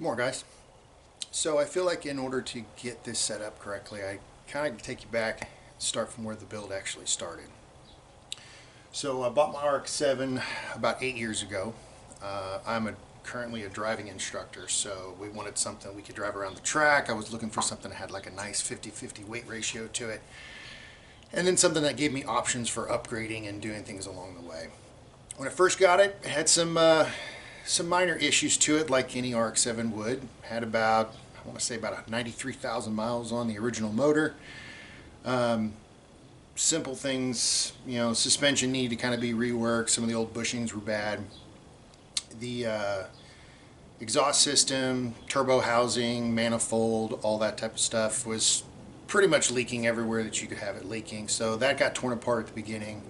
More guys. So I feel like in order to get this set up correctly, I kind of take you back, start from where the build actually started. So I bought my Rx-7 about 8 years ago. I'm currently a driving instructor, so we wanted something we could drive around the track. I was looking for something that had like a nice 50-50 weight ratio to it, and then something that gave me options for upgrading and doing things along the way. When I first got it, it had some minor issues to it, like any Rx-7 would. Had about, I want to say, about 93,000 miles on the original motor. Simple things, suspension needed to kind of be reworked. Some of the old bushings were bad. The exhaust system, turbo housing, manifold, all that type of stuff was pretty much leaking everywhere that you could have it leaking. So that got torn apart at the beginning.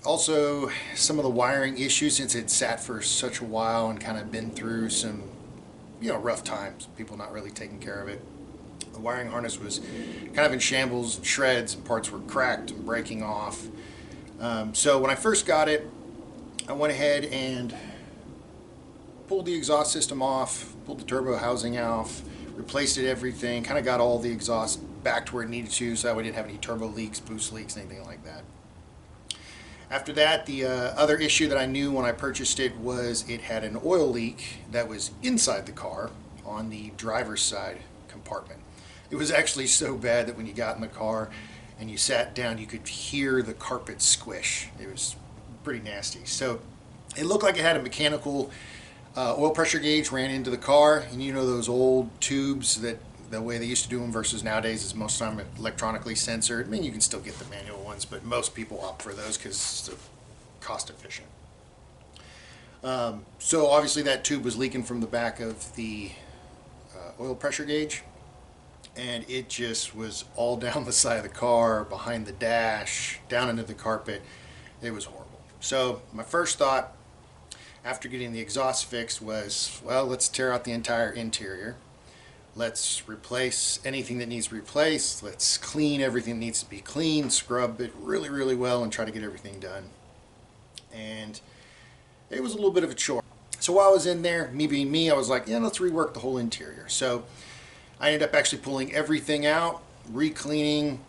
Also, some of the wiring issues, since it sat for such a while and kind of been through some, rough times, people not really taking care of it. The wiring harness was kind of in shambles and shreds, and parts were cracked and breaking off. So when I first got it, I went ahead and pulled the exhaust system off, pulled the turbo housing off, replaced everything, kind of got all the exhaust back to where it needed to, so that we didn't have any turbo leaks, boost leaks, anything like that. After that, the other issue that I knew when I purchased it was it had an oil leak that was inside the car on the driver's side compartment. It was actually so bad that when you got in the car and you sat down, you could hear the carpet squish. It was pretty nasty. So it looked like it had a mechanical oil pressure gauge ran into the car, and those old tubes that the way they used to do them versus nowadays is most of the time electronically censored. I mean, you can still get the manual ones, but most people opt for those because it's cost efficient. So obviously that tube was leaking from the back of the oil pressure gauge, and it just was all down the side of the car, behind the dash, down into the carpet. It was horrible. So my first thought after getting the exhaust fixed was, well, let's tear out the entire interior. Let's replace anything that needs replaced. Let's clean everything that needs to be cleaned, scrub it really, really well, and try to get everything done. And it was a little bit of a chore. So while I was in there, me being me, I was like, yeah, let's rework the whole interior. So I ended up actually pulling everything out, re-cleaning,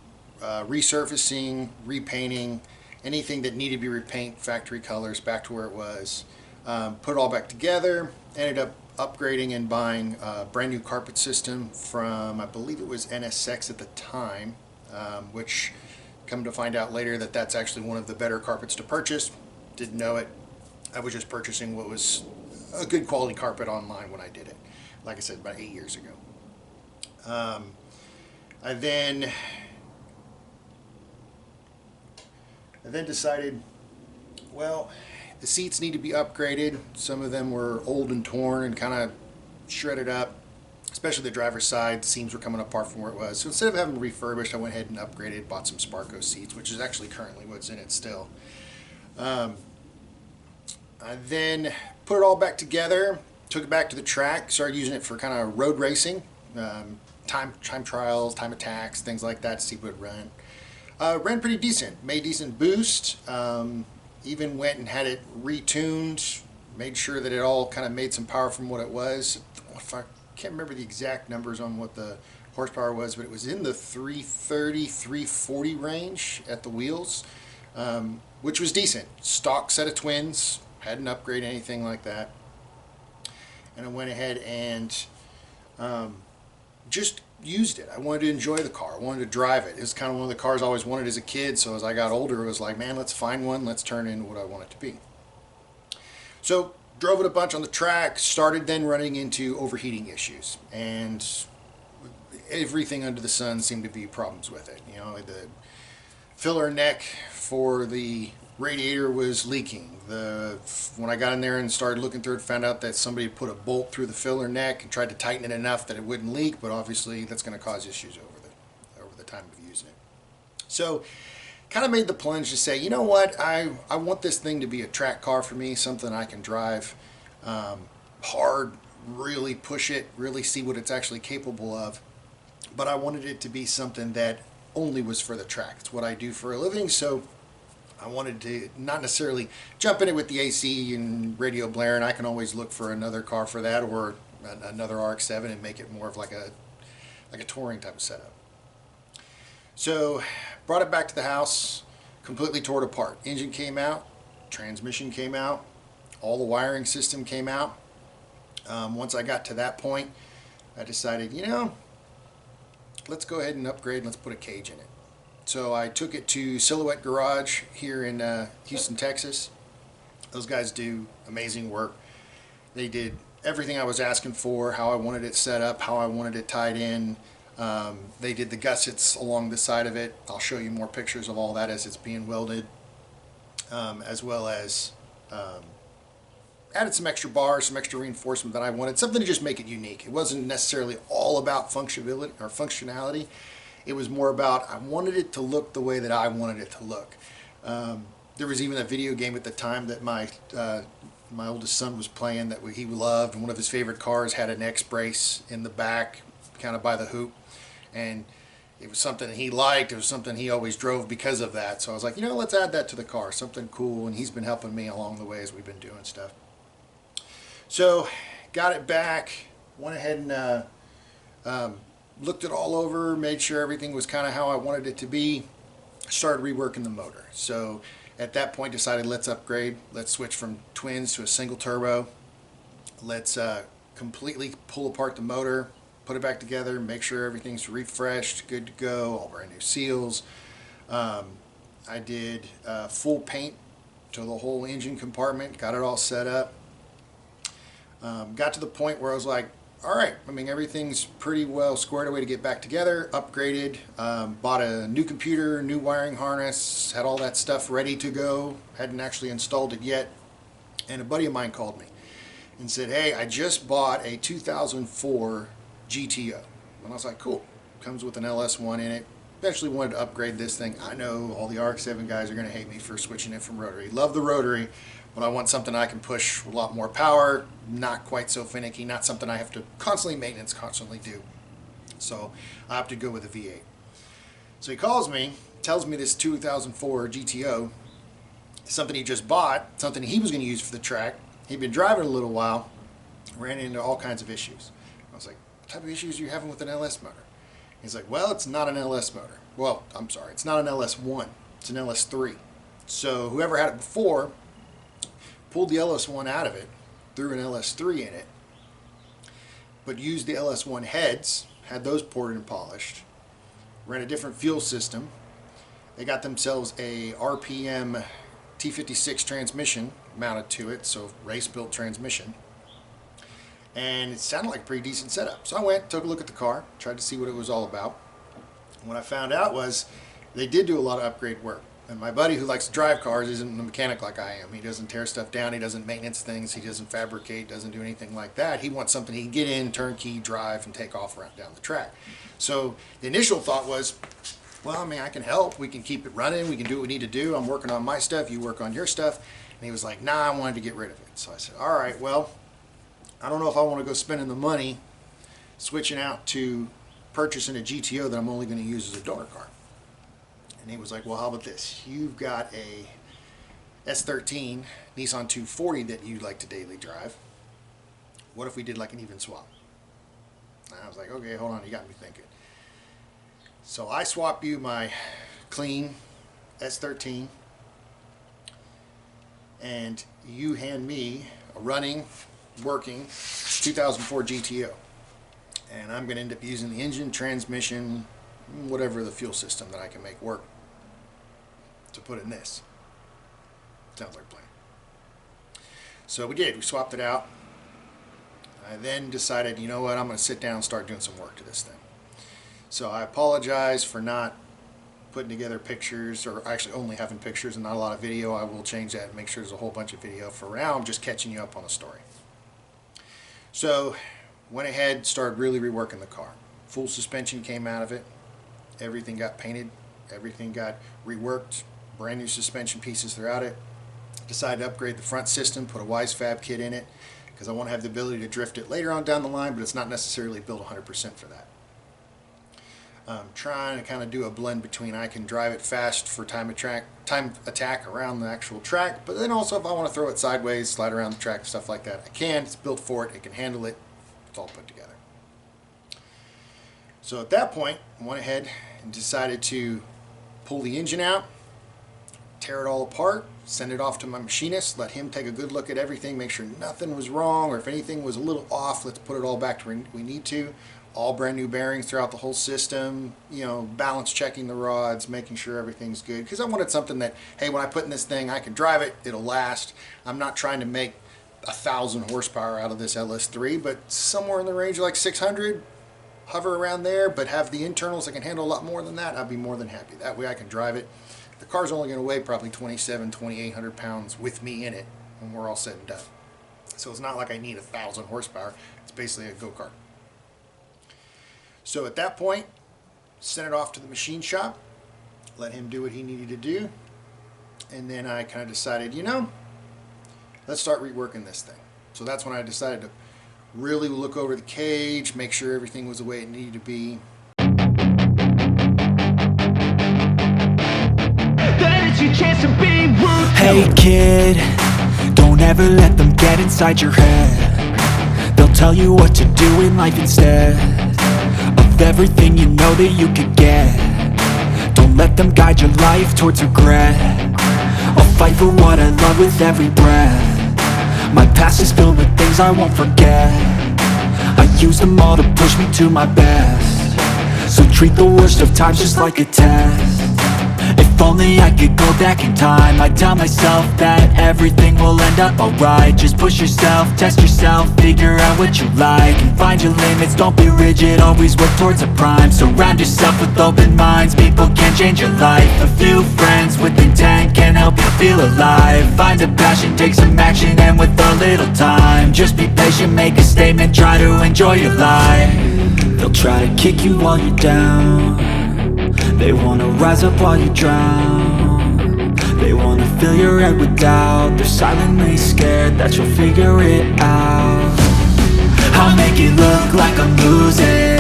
resurfacing, repainting, anything that needed to be repaint, factory colors, back to where it was. Put it all back together, ended up upgrading and buying a brand new carpet system from, I believe it was NSX at the time, which come to find out later that that's actually one of the better carpets to purchase. Didn't know it. I was just purchasing what was a good quality carpet online when I did it. Like I said, about 8 years ago. I then decided, well, the seats need to be upgraded. Some of them were old and torn and kind of shredded up, especially the driver's side. The seams were coming apart from where it was. So instead of having them refurbished, I went ahead and upgraded, bought some Sparco seats, which is actually currently what's in it still. I then put it all back together, took it back to the track, started using it for kind of road racing, time trials, time attacks, things like that to see what it ran. Ran pretty decent, made decent boost. Even went and had it retuned, made sure that it all kind of made some power from what it was. I can't remember the exact numbers on what the horsepower was, but it was in the 330, 340 range at the wheels, which was decent. Stock set of twins, hadn't upgraded anything like that. And I went ahead and just used it. I wanted to enjoy the car. I wanted to drive it. It was kind of one of the cars I always wanted as a kid, so as I got older, it was like, man, let's find one, let's turn it into what I want it to be. So drove it a bunch on the track, started then running into overheating issues, and everything under the sun seemed to be problems with it. The filler neck for the radiator was leaking. When I got in there and started looking through it, found out that somebody put a bolt through the filler neck and tried to tighten it enough that it wouldn't leak, but obviously that's going to cause issues over the time of using it. So kind of made the plunge to say, you know what, I want this thing to be a track car for me, something I can drive hard, really push it, really see what it's actually capable of. But I wanted it to be something that only was for the track. It's what I do for a living, so I wanted to not necessarily jump in it with the AC and radio blaring. I can always look for another car for that, or another Rx-7, and make it more of like a touring type of setup. So brought it back to the house, completely tore it apart. Engine came out, transmission came out, all the wiring system came out. Once I got to that point, I decided, you know, let's go ahead and upgrade. Let's put a cage in it. So I took it to Silhouette Garage here in Houston, Texas. Those guys do amazing work. They did everything I was asking for, how I wanted it set up, how I wanted it tied in. They did the gussets along the side of it. I'll show you more pictures of all that as it's being welded, as well as added some extra bars, some extra reinforcement that I wanted, something to just make it unique. It wasn't necessarily all about functionality. It was more about, I wanted it to look the way that I wanted it to look. There was even a video game at the time that my oldest son was playing that he loved, and one of his favorite cars had an X brace in the back, kind of by the hoop, and it was something he liked. It was something he always drove because of that. So I was like, you know, let's add that to the car, something cool, and he's been helping me along the way as we've been doing stuff. So got it back, went ahead and looked it all over, made sure everything was kind of how I wanted it to be, started reworking the motor. So at that point decided, let's upgrade, let's switch from twins to a single turbo, let's completely pull apart the motor, put it back together, make sure everything's refreshed, good to go, all brand new seals. I did full paint to the whole engine compartment, got it all set up. Got to the point where I was like, all right, I mean, everything's pretty well squared away to get back together, upgraded, bought a new computer, new wiring harness, had all that stuff ready to go, hadn't actually installed it yet, and a buddy of mine called me and said, hey, I just bought a 2004 GTO. And I was like, cool, comes with an LS1 in it. Eventually wanted to upgrade this thing. I know all the Rx-7 guys are going to hate me for switching it from rotary. Love the rotary, but I want something I can push a lot more power, not quite so finicky, not something I have to constantly maintenance, constantly do. So I opted to go with a V8. So he calls me, tells me this 2004 GTO, something he just bought, something he was going to use for the track. He'd been driving a little while, ran into all kinds of issues. I was like, what type of issues are you having with an LS motor? He's like, well, it's not an LS motor. Well, I'm sorry, it's not an LS1, it's an LS3. So whoever had it before pulled the LS1 out of it, threw an LS3 in it, but used the LS1 heads, had those ported and polished, ran a different fuel system. They got themselves a RPM T56 transmission mounted to it, so race-built transmission. And it sounded like a pretty decent setup. So I went, took a look at the car, tried to see what it was all about. And what I found out was they did do a lot of upgrade work. And my buddy who likes to drive cars isn't a mechanic like I am. He doesn't tear stuff down, he doesn't maintenance things, he doesn't fabricate, doesn't do anything like that. He wants something he can get in, turnkey, drive, and take off around down the track. So the initial thought was, well, I mean, I can help, we can keep it running, we can do what we need to do, I'm working on my stuff, you work on your stuff. And he was like, nah, I wanted to get rid of it. So I said, all right, well, I don't know if I want to go spending the money switching out to purchasing a GTO that I'm only going to use as a donor car. And he was like, well, how about this? You've got a S13 Nissan 240 that you like to daily drive. What if we did like an even swap? And I was like, okay, hold on, you got me thinking. So I swap you my clean S13 and you hand me a running, working 2004 GTO. And I'm going to end up using the engine, transmission, whatever the fuel system that I can make work to put in this. Sounds like a plan. So we did. We swapped it out. I then decided, you know what, I'm going to sit down and start doing some work to this thing. So I apologize for not putting together pictures, or actually only having pictures and not a lot of video. I will change that and make sure there's a whole bunch of video. For now, I'm just catching you up on the story. So went ahead, started really reworking the car. Full suspension came out of it. Everything got painted. Everything got reworked. Brand new suspension pieces throughout it. Decided to upgrade the front system, put a Wise Fab kit in it, because I want to have the ability to drift it later on down the line, but it's not necessarily built 100% for that. Trying to kind of do a blend between I can drive it fast for time attack around the actual track, but then also if I want to throw it sideways, slide around the track, stuff like that, I can. It's built for it. It can handle it. It's all put together. So at that point, I went ahead and decided to pull the engine out, tear it all apart, send it off to my machinist, let him take a good look at everything, make sure nothing was wrong, or if anything was a little off, let's put it all back to where we need to. All brand new bearings throughout the whole system, you know, balance checking the rods, making sure everything's good. Because I wanted something that, hey, when I put in this thing, I can drive it, it'll last. I'm not trying to make 1,000 horsepower out of this LS3, but somewhere in the range of like 600, hover around there, but have the internals that can handle a lot more than that, I'd be more than happy. That way I can drive it. The car's only going to weigh probably 2,800 pounds with me in it when we're all said and done. So it's not like I need 1,000 horsepower. It's basically a go-kart. So at that point, sent it off to the machine shop, let him do what he needed to do, and then I kind of decided, you know, let's start reworking this thing. So that's when I decided to really look over the cage, make sure everything was the way it needed to be. Hey kid, don't ever let them get inside your head. They'll tell you what to do in life instead of everything you know that you could get. Don't let them guide your life towards regret. I'll fight for what I love with every breath. My past is filled with things I won't forget. I use them all to push me to my best. So treat the worst of times just like a test. If only I could go back in time, I'd tell myself that everything will end up alright. Just push yourself, test yourself, figure out what you like, and find your limits, don't be rigid, always work towards a prime. Surround yourself with open minds, people can change your life. A few friends with intent can help you feel alive. Find a passion, take some action, and with a little time, just be patient, make a statement, try to enjoy your life. They'll try to kick you while you're down. They wanna rise up while you drown. They wanna fill your head with doubt. They're silently scared that you'll figure it out. I'll make it look like I'm losing,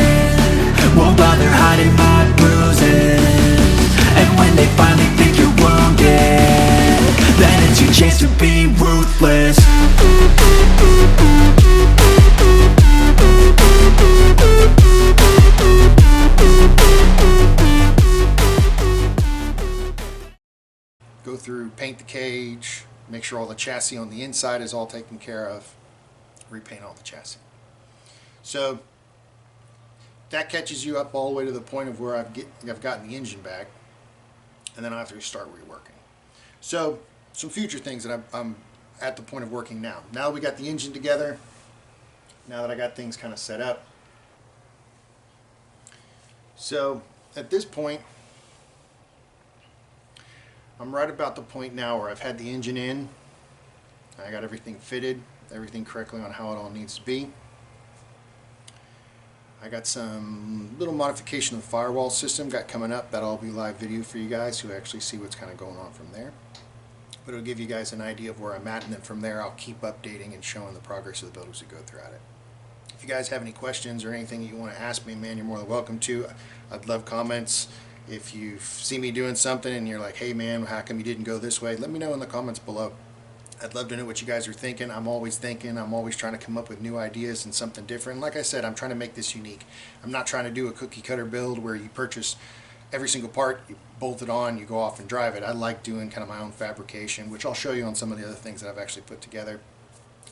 won't bother hiding my bruises. And when they finally think you're wounded, then it's your chance to be ruthless. Go through, paint the cage, make sure all the chassis on the inside is all taken care of, repaint all the chassis. So that catches you up all the way to the point of where I've gotten the engine back, and then I have to start reworking. So some future things that I'm at the point of working now. Now that we got the engine together, now that I got things kind of set up. So at this point, I'm right about the point now where I've had the engine in, I got everything fitted, everything correctly on how it all needs to be. I got some little modification of the firewall system got coming up. That'll be live video for you guys who actually see what's kind of going on from there. But it'll give you guys an idea of where I'm at, and then from there I'll keep updating and showing the progress of the build as we go throughout it. If you guys have any questions or anything you want to ask me, man, you're more than welcome to. I'd love comments. If you see me doing something and you're like, hey man, how come you didn't go this way? Let me know in the comments below. I'd love to know what you guys are thinking. I'm always thinking. I'm always trying to come up with new ideas and something different. Like I said, I'm trying to make this unique. I'm not trying to do a cookie cutter build where you purchase every single part, you bolt it on, you go off and drive it. I like doing kind of my own fabrication, which I'll show you on some of the other things that I've actually put together.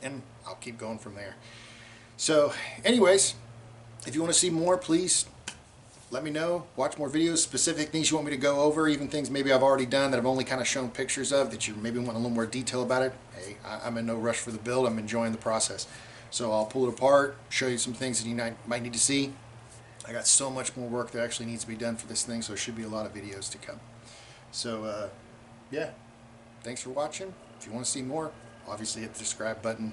And I'll keep going from there. So anyways, if you want to see more, please let me know. Watch more videos, specific things you want me to go over, even things maybe I've already done that I've only kind of shown pictures of that you maybe want a little more detail about it. Hey, I'm in no rush for the build. I'm enjoying the process. So I'll pull it apart, show you some things that you might need to see. I got so much more work that actually needs to be done for this thing, so there should be a lot of videos to come. So yeah, thanks for watching. If you want to see more, obviously hit the subscribe button,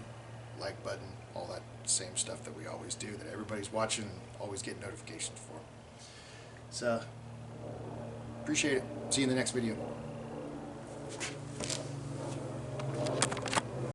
like button, all that same stuff that we always do, that everybody's watching and always get notifications for. So, appreciate it. See you in the next video.